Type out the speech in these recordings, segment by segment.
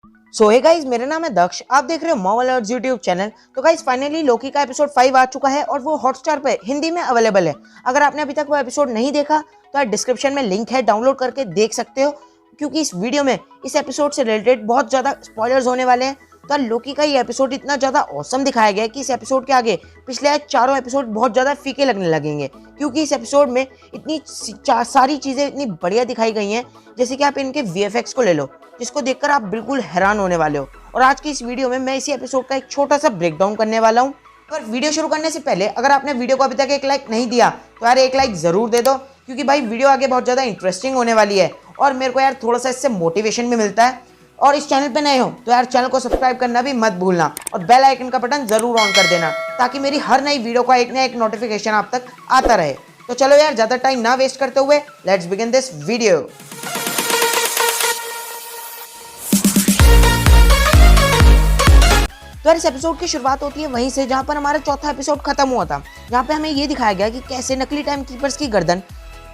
सो hey guys, मेरा नाम है दक्ष। आप देख रहे हो मार्वल अलर्ट्स यूट्यूब चैनल। तो गाइस फाइनली लोकी का एपिसोड 5 आ चुका है और वो हॉटस्टार पे हिंदी में अवेलेबल है। अगर आपने अभी तक वो एपिसोड नहीं देखा तो यार डिस्क्रिप्शन में लिंक है, डाउनलोड करके देख सकते हो। क्योंकि इस वीडियो में इस एपिसोड से रिलेटेड बहुत ज़्यादा स्पॉयलर्स होने वाले हैं। तो यार लोकी का ये एपिसोड इतना ज़्यादा औसम दिखाया गया है कि इस एपिसोड के आगे पिछले चारों एपिसोड बहुत ज़्यादा फीके लगने लगेंगे। क्योंकि इस एपिसोड में इतनी सारी चीज़ें इतनी बढ़िया दिखाई गई हैं। जैसे कि आप इनके VFX को ले लो, जिसको देखकर आप बिल्कुल हैरान होने वाले हो। और आज की इस वीडियो में मैं इसी एपिसोड का एक छोटा सा ब्रेकडाउन करने वाला हूँ। पर वीडियो शुरू करने से पहले अगर आपने वीडियो को अभी तक एक लाइक नहीं दिया तो यार एक लाइक जरूर दे दो, क्योंकि भाई वीडियो आगे बहुत ज़्यादा इंटरेस्टिंग होने वाली है और मेरे को यार थोड़ा सा इससे मोटिवेशन भी मिलता है। और इस चैनल पे नए हो तो यार चैनल को सब्सक्राइब करना भी मत भूलना और बेल आइकन का बटन जरूर ऑन कर देना, ताकि मेरी हर नई वीडियो का एक ना एक नोटिफिकेशन आप तक आता रहे। तो चलो यार ज़्यादा टाइम ना वेस्ट करते हुए लेट्स बिगिन दिस वीडियो। तो यार इस एपिसोड की शुरुआत होती है वहीं से जहाँ पर हमारा चौथा एपिसोड खत्म हुआ था, जहाँ पे हमें ये दिखाया गया कि कैसे नकली टाइम कीपर्स की गर्दन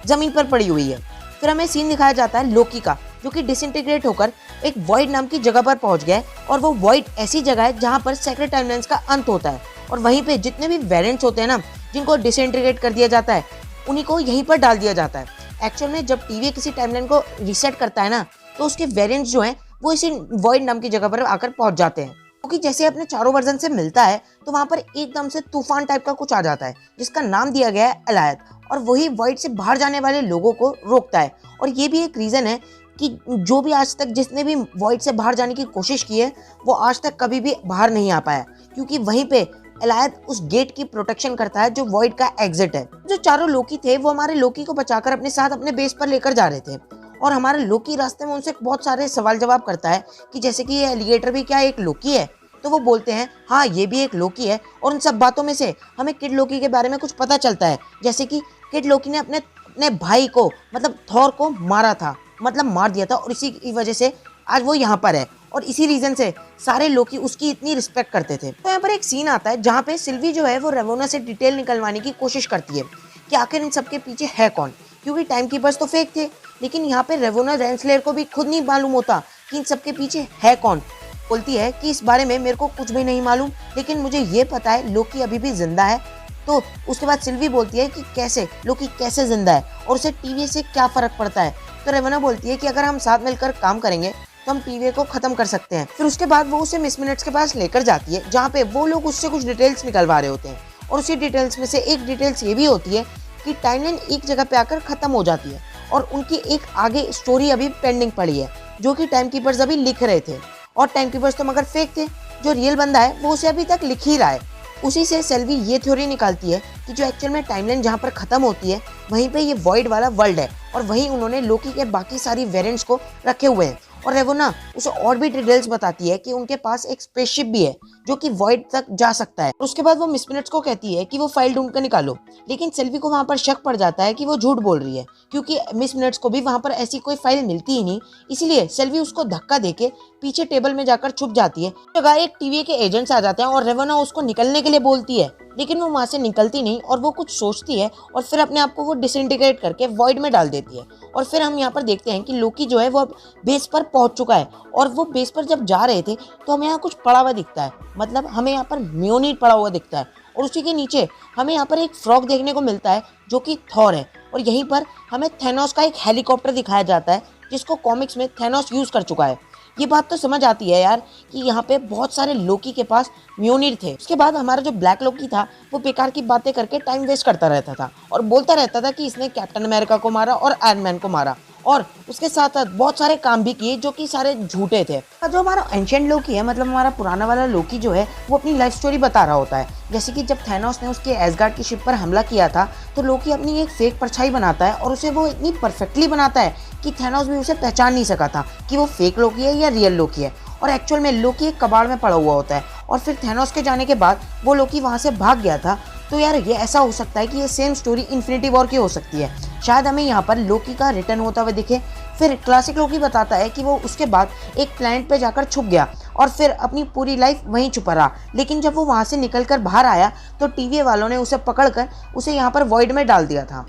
जमीन पर पड़ी हुई है। फिर हमें सीन दिखाया जाता है लोकी का, जो कि डिसइंटीग्रेट होकर एक वॉइड नाम की जगह पर पहुंच गया है। और वो वॉइड ऐसी जगह है जहाँ पर सेक्रेट टाइमलाइंस का अंत होता है। और वहीं पे जितने भी वेरिएंट्स होते हैं ना, जिनको डिसइंटीग्रेट कर दिया जाता है, उन्हीं को यहीं पर डाल दिया जाता है। एक्चुअल में जब टीवी किसी टाइमलाइन को रीसेट करता है ना, तो उसके वेरिएंट्स जो हैं वो इसी वॉइड नाम की जगह पर आकर पहुंच जाते हैं। क्योंकि जैसे अपने चारों वर्जन से मिलता है तो वहां पर एकदम से तूफान टाइप का कुछ आ जाता है, जिसका नाम दिया गया है अलायत। और वही वॉइड से बाहर जाने वाले लोगों को रोकता है। और ये भी एक रीजन है कि जो भी आज तक जिसने भी वॉइड से बाहर जाने की कोशिश की है वो आज तक कभी भी बाहर नहीं आ पाया, क्योंकि वहीं पे अलायत उस गेट की प्रोटेक्शन करता है जो वॉइड का एग्जिट है। जो चारों लोकी थे वो हमारे लोकी को बचाकर अपने साथ अपने बेस पर लेकर जा रहे थे। और हमारे लोकी रास्ते में उनसे बहुत सारे सवाल जवाब करता है कि जैसे कि ये एलिगेटर भी क्या एक लोकी है। तो वो बोलते हैं हाँ ये भी एक लोकी है। और उन सब बातों में से हमें किड लोकी के बारे में कुछ पता चलता है, जैसे कि किड लोकी ने अपने भाई को मतलब थॉर को मारा था, मतलब मार दिया था। और इसी की वजह से आज वो यहाँ पर है और इसी रीजन से सारे लोकी उसकी इतनी रिस्पेक्ट करते थे। तो यहाँ पर एक सीन आता है जहाँ पे सिल्वी जो है वो रेवोना से डिटेल निकलवाने की कोशिश करती है कि आखिर इन सबके पीछे है कौन, क्योंकि टाइम कीपर्स तो फेक थे। लेकिन यहाँ पे रेवोना रेंसलेयर को भी खुद नहीं मालूम होता कि इन सबके पीछे है कौन। बोलती है कि इस बारे में मेरे को कुछ भी नहीं मालूम, लेकिन मुझे ये पता है लोकी अभी भी जिंदा है। तो उसके बाद सिल्वी बोलती है कि कैसे लोकी कैसे जिंदा है और उसे टीवी से क्या फर्क पड़ता है। तो रेवोना बोलती है कि अगर हम साथ मिलकर काम करेंगे तो हम टीवी को खत्म कर सकते हैं। फिर उसके बाद वो उसे मिस मिनट्स के पास लेकर जाती है, जहाँ पे वो लोग उससे कुछ डिटेल्स निकलवा रहे होते हैं। और उसी डिटेल्स में से एक डिटेल्स ये भी होती है कि टाइमलाइन एक जगह पे आकर खत्म हो जाती है और उनकी एक आगे स्टोरी अभी पेंडिंग पड़ी है, जो कि टाइम कीपर्स अभी लिख रहे थे। और टाइम कीपर्स तो मगर फेक थे, जो रियल बंदा है वो उसे अभी तक लिख ही रहा है। उसी से सेल्वी ये थ्योरी निकालती है कि जो एक्चुअल में टाइमलाइन जहाँ पर खत्म होती है वहीं पे ये वॉइड वाला वर्ल्ड है और वहीं उन्होंने लोकी के बाकी सारी वेरिएंट्स को रखे हुए हैं। और रेवोना उसे और भी डिटेल्स बताती है कि उनके पास एक स्पेसशिप भी है जो कि वॉइड तक जा सकता है। उसके बाद वो मिस मिनट्स को कहती है कि वो फाइल ढूंढ कर निकालो, लेकिन सेल्वी को वहां पर शक पड़ जाता है कि वो झूठ बोल रही है, क्योंकि मिस मिनट्स को भी वहां पर ऐसी कोई फाइल मिलती ही नहीं। इसलिए सेल्वी उसको धक्का देके पीछे टेबल में जाकर छुप जाती है। जगह एक टीवी के एजेंट्स आ जाते हैं और रेवोना उसको निकलने के लिए बोलती है, लेकिन वो वहां से निकलती नहीं और वो कुछ सोचती है और फिर अपने आप को वो डिसइंटीग्रेट करके वॉइड में डाल देती है। और फिर हम यहाँ पर देखते हैं कि लोकी जो है वो अब बेस पर पहुंच चुका है। और वो बेस पर जब जा रहे थे तो हमें यहाँ कुछ पड़ा हुआ दिखता है, मतलब हमें यहाँ पर म्योनीर पड़ा हुआ दिखता है। और उसी के नीचे हमें यहाँ पर एक फ्रॉग देखने को मिलता है जो कि थॉर है। और यहीं पर हमें थैनोस का एक हेलीकॉप्टर दिखाया जाता है, जिसको कॉमिक्स में थैनोस यूज कर चुका है। ये बात तो समझ आती है यार कि यहाँ पे बहुत सारे लोकी के पास म्योनीर थे। उसके बाद हमारा जो ब्लैक लोकी था वो बेकार की बातें करके टाइम वेस्ट करता रहता था और बोलता रहता था कि इसने कैप्टन अमेरिका को मारा और आयरन मैन को मारा, और उसके साथ साथ बहुत सारे काम भी किए जो कि सारे झूठे थे। जो हमारा एंशिएंट लोकी है, मतलब हमारा पुराना वाला लोकी जो है वो अपनी लाइफ स्टोरी बता रहा होता है। जैसे कि जब थैनोस ने उसके एसगार्ड की शिप पर हमला किया था तो लोकी अपनी एक फेक परछाई बनाता है और उसे वो इतनी परफेक्टली बनाता है कि थैनोस भी उसे पहचान नहीं सका था कि वो फेक लोकी है या रियल लोकी है। और एक्चुअल में लोकी एक कबाड़ में पड़ा हुआ होता है और फिर थैनोस के जाने के बाद वो लोकी वहाँ से भाग गया था। तो यार ये ऐसा हो सकता है कि ये सेम स्टोरी इन्फिनिटी वॉर की हो सकती है। शायद हमें यहाँ पर लोकी का रिटर्न होता हुआ दिखे। फिर क्लासिक लोकी बताता है कि वो उसके बाद एक प्लैनेट पे जाकर छुप गया और फिर अपनी पूरी लाइफ वहीं छुपा रहा। लेकिन जब वो वहाँ से निकलकर बाहर आया तो टीवी वालों ने उसे पकड़कर उसे यहाँ पर वॉइड में डाल दिया था।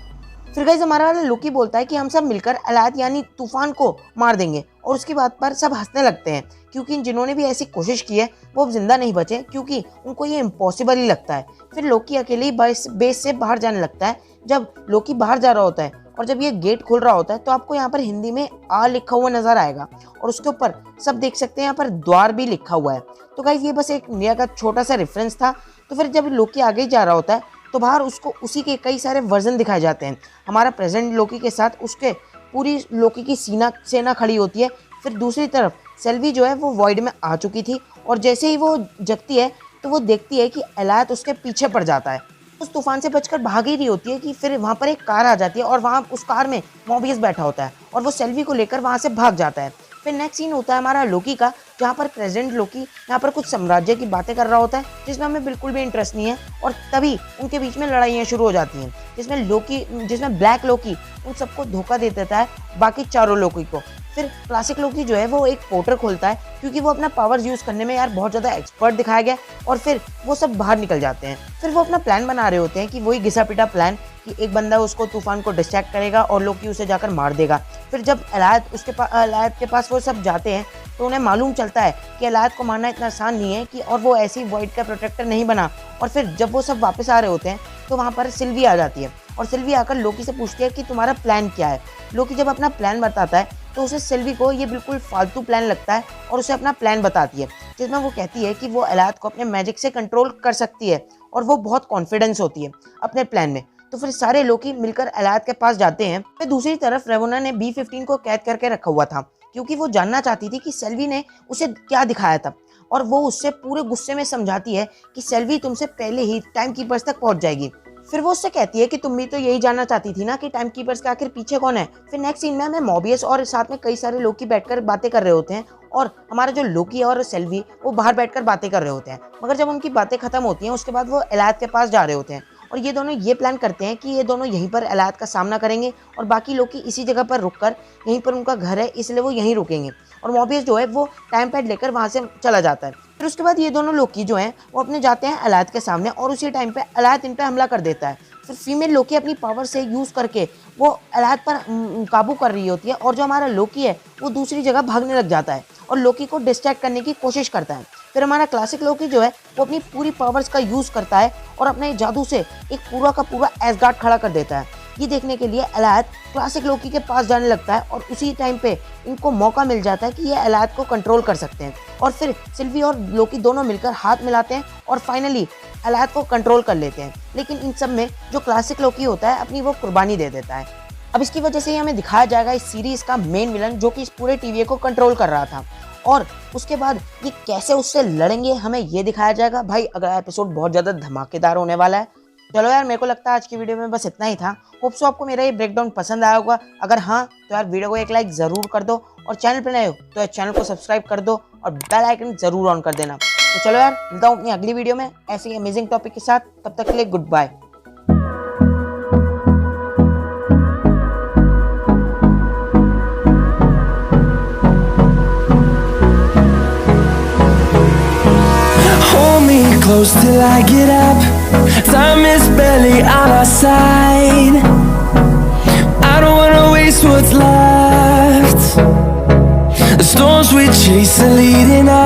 फिर गाइस हमारा वाला लोकी बोलता है कि हम सब मिलकर एलाद यानी तूफान को मार देंगे, और उसकी बात पर सब हंसने लगते हैं क्योंकि जिन्होंने भी ऐसी कोशिश की है वो अब जिंदा नहीं बचे, क्योंकि उनको ये इम्पॉसिबल ही लगता है। फिर लोकी अकेले ही बेस से बाहर जाने लगता है। जब लोकी बाहर जा रहा होता है और जब ये गेट खुल रहा होता है तो आपको यहाँ पर हिंदी में आ लिखा हुआ नजर आएगा, और उसके ऊपर सब देख सकते हैं यहाँ पर द्वार भी लिखा हुआ है। तो गाइस ये बस एक इंडिया का छोटा सा रेफरेंस था। तो फिर जब लोकी आगे जा रहा होता है तो बाहर उसको उसी के कई सारे वर्जन दिखाए जाते हैं। हमारा प्रेजेंट लोकी के साथ उसके पूरी लोकी की सेना खड़ी होती है। फिर दूसरी तरफ सेल्वी जो है वो वॉइड में आ चुकी थी, और जैसे ही वो जगती है तो वो देखती है कि एलाद उसके पीछे पड़ जाता है। उस तूफान से बचकर भाग ही रही होती है कि फिर वहाँ पर एक कार आ जाती है, और वहाँ उस कार में मॉबियस बैठा होता है और वो सेल्वी को लेकर वहाँ से भाग जाता है। फिर नेक्स्ट सीन होता है हमारा लोकी का, जहाँ पर प्रेसिडेंट लोकी यहाँ पर कुछ साम्राज्य की बातें कर रहा होता है जिसमें हमें बिल्कुल भी इंटरेस्ट नहीं है, और तभी उनके बीच में लड़ाइयाँ शुरू हो जाती हैं जिसमें ब्लैक लोकी उन सबको धोखा दे देता है, बाकी चारों लोकी को। फिर क्लासिक लोकी जो है वो एक पोर्टल खोलता है क्योंकि वो अपना पावर्स यूज़ करने में यार बहुत ज़्यादा एक्सपर्ट दिखाया गया, और फिर वो सब बाहर निकल जाते हैं। फिर वो अपना प्लान बना रहे होते हैं कि वही घिसा पिटा प्लान कि एक बंदा उसको तूफान को डिस्ट्रैक्ट करेगा और लोकी उसे जाकर मार देगा। फिर जब एलाद के पास वो सब जाते हैं तो उन्हें मालूम चलता है कि एलाद को मारना इतना आसान नहीं है कि, और वो ऐसी वॉइड का प्रोटेक्टर नहीं बना। और फिर जब वो सब वापस आ रहे होते हैं तो वहाँ पर सिल्वी आ जाती है, और सिल्वी आकर लोकी से पूछती है कि तुम्हारा प्लान क्या है। लोकी जब अपना प्लान बताता है तो उसे सिल्वी को ये बिल्कुल फालतू प्लान लगता है, और उसे अपना प्लान बताती है जिसमें वो कहती है कि वो एलाद को अपने मैजिक से कंट्रोल कर सकती है, और वो बहुत कॉन्फिडेंस होती है अपने प्लान में। तो फिर सारे लोकी मिलकर एलाद के पास जाते हैं। फिर दूसरी तरफ रेवोना ने B-15 को कैद करके रखा हुआ था क्योंकि वो जानना चाहती थी कि सेल्वी ने उसे क्या दिखाया था, और वो उससे पूरे गुस्से में समझाती है कि सेल्वी तुमसे पहले ही टाइम कीपर्स तक पहुंच जाएगी। फिर वो उससे कहती है कि तुम भी तो यही जानना चाहती थी ना कि टाइम कीपर्स के आखिर पीछे कौन है। फिर नेक्स्ट सीन में हमें मॉबियस और साथ में कई सारे लोकी बैठकर बातें कर रहे होते हैं, और हमारे जो लोकी और सेल्वी वो बाहर बैठकर बातें कर रहे होते हैं। मगर जब उनकी बातें खत्म होती हैं उसके बाद वो एलाद के पास जा रहे होते हैं, और ये दोनों ये प्लान करते हैं कि ये दोनों यहीं पर एलाद का सामना करेंगे, और बाकी लोकी इसी जगह पर रुककर, यहीं पर उनका घर है इसलिए वो यहीं रुकेंगे, और मॉबियस जो है वो टाइम पैड लेकर वहाँ से चला जाता है। फिर उसके बाद ये दोनों लोकी जो हैं वो अपने जाते हैं एलाद के सामने, और उसी टाइम पे एलाद इन पर हमला कर देता है। फिर फीमेल लोकी अपनी पावर से यूज़ करके वो एलाद पर काबू कर रही होती है, और जो हमारा लोकी है वो दूसरी जगह भागने लग जाता है और लोकी को डिस्ट्रैक्ट करने की कोशिश करता है। फिर हमारा क्लासिक लोकी जो है वो अपनी पूरी पावर्स का यूज़ करता है और अपने जादू से एक पूरा का पूरा एसगार्ड खड़ा कर देता है। ये देखने के लिए एलाद क्लासिक लोकी के पास जाने लगता है, और उसी टाइम पे इनको मौका मिल जाता है कि ये एलाद को कंट्रोल कर सकते हैं, और फिर सिल्वी और लोकी दोनों मिलकर हाथ मिलाते हैं और फाइनली एलाद को कंट्रोल कर लेते हैं। लेकिन इन सब में जो क्लासिक लोकी होता है अपनी वो कुर्बानी दे देता है। अब इसकी वजह से ही हमें दिखाया जाएगा इस सीरीज़ का मेन विलन जो कि इस पूरे टीवीए को कंट्रोल कर रहा था, और उसके बाद ये कैसे उससे लड़ेंगे हमें ये दिखाया जाएगा। भाई अगला एपिसोड बहुत ज़्यादा धमाकेदार होने वाला है। चलो यार, मेरे को लगता है आज की वीडियो में बस इतना ही था। होप सो आपको मेरा ये ब्रेकडाउन पसंद आया होगा। अगर हाँ तो यार वीडियो को एक लाइक ज़रूर कर दो, और चैनल पर नए हो तो चैनल को सब्सक्राइब कर दो और बेल आइकन ज़रूर ऑन कर देना। तो चलो यार, मिलता हूँ अपनी अगली वीडियो में ऐसे ही अमेजिंग टॉपिक के साथ। तब तक के लिए good bye. Close till I get up. Time is barely on our side. I don't wanna waste what's left. The storms we chase are leading us.